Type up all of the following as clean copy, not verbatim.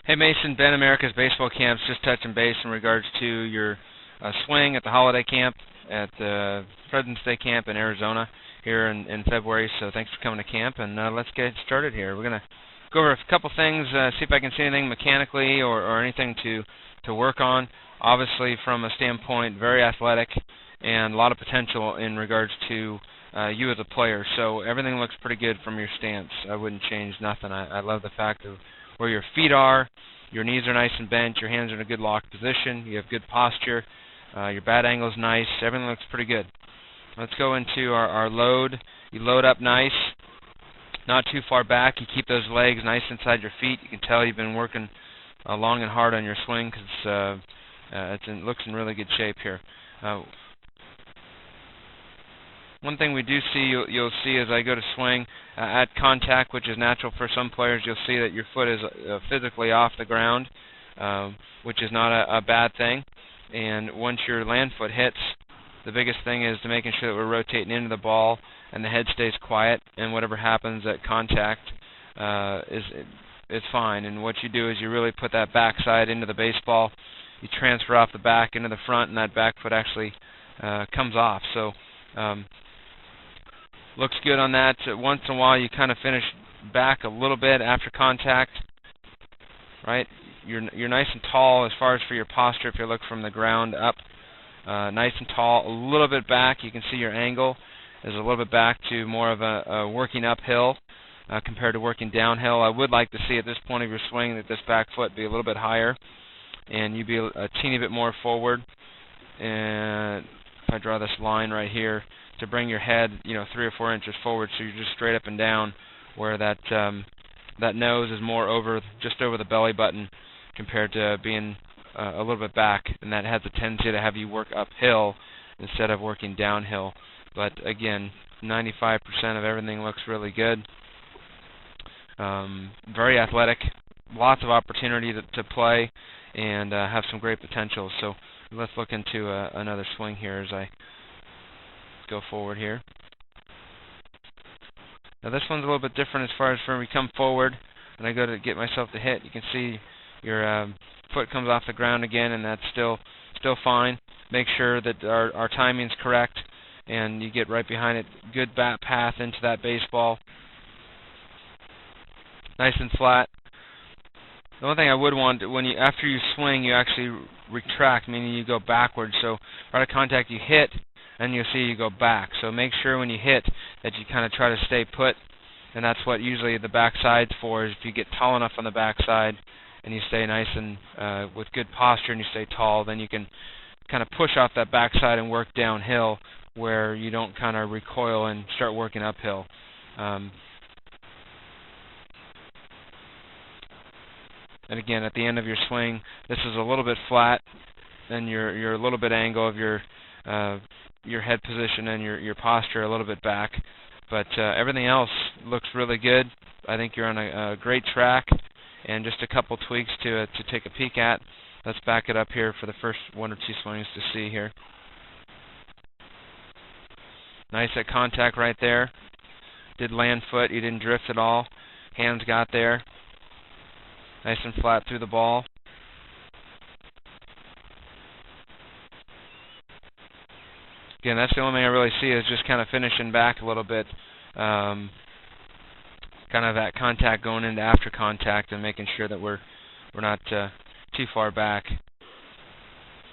Hey Mason, Ben America's Baseball Camps, just touching base in regards to your swing at the holiday camp at the President's Day Camp in Arizona here in February. So thanks for coming to camp, and let's get started here. We're going to go over a couple things, see if I can see anything mechanically or anything to work on. Obviously, from a standpoint, very athletic and a lot of potential in regards to you as a player. So everything looks pretty good from your stance. I wouldn't change nothing. I love the fact of where your feet are, your knees are nice and bent, your hands are in a good locked position, you have good posture, your bat angle is nice, everything looks pretty good. Let's go into our load. You load up nice, not too far back. You keep those legs nice inside your feet. You can tell you've been working long and hard on your swing because it looks in really good shape here. One thing we do see, you'll see as I go to swing at contact, which is natural for some players, you'll see that your foot is physically off the ground, which is not a bad thing. And once your land foot hits, the biggest thing is to making sure that we're rotating into the ball and the head stays quiet, and whatever happens at contact is fine. And what you do is you really put that backside into the baseball, you transfer off the back into the front, and that back foot actually comes off. So looks good on that. Once in a while you kind of finish back a little bit after contact, right? You're nice and tall as far as for your posture if you look from the ground up. Nice and tall, a little bit back. You can see your angle is a little bit back to more of a working uphill compared to working downhill. I would like to see at this point of your swing that this back foot be a little bit higher and you be a teeny bit more forward. And if I draw this line right here, to bring your head, 3 or 4 inches forward, so you're just straight up and down, where that that nose is more just over the belly button, compared to being a little bit back, and that has a tendency to have you work uphill instead of working downhill. But again, 95% of everything looks really good. Very athletic, lots of opportunity to play, and have some great potential. So let's look into another swing here as I go forward here. Now this one's a little bit different as far as when we come forward and I go to get myself to hit. You can see your foot comes off the ground again, and that's still fine. Make sure that our timing's correct and you get right behind it. Good bat path into that baseball. Nice and flat. The only thing I would want, after you swing, you actually retract, meaning you go backwards. So right at contact you hit, and you'll see you go back. So make sure when you hit that you kind of try to stay put, and that's what usually the backside's for, is if you get tall enough on the backside and you stay nice and with good posture and you stay tall, then you can kind of push off that backside and work downhill where you don't kind of recoil and start working uphill. And again, at the end of your swing, this is a little bit flat, and you're a little bit angle of your head position and your posture a little bit back, but everything else looks really good. I think you're on a great track, and just a couple tweaks to take a peek at. Let's back it up here for the first 1 or 2 swings to see here. Nice at contact right there. Did land foot, you didn't drift at all. Hands got there. Nice and flat through the ball. Again, that's the only thing I really see is just kind of finishing back a little bit, kind of that contact going into after contact and making sure that we're not too far back.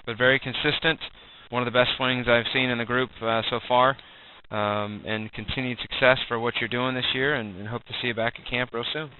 But very consistent, one of the best swings I've seen in the group so far, and continued success for what you're doing this year, and hope to see you back at camp real soon.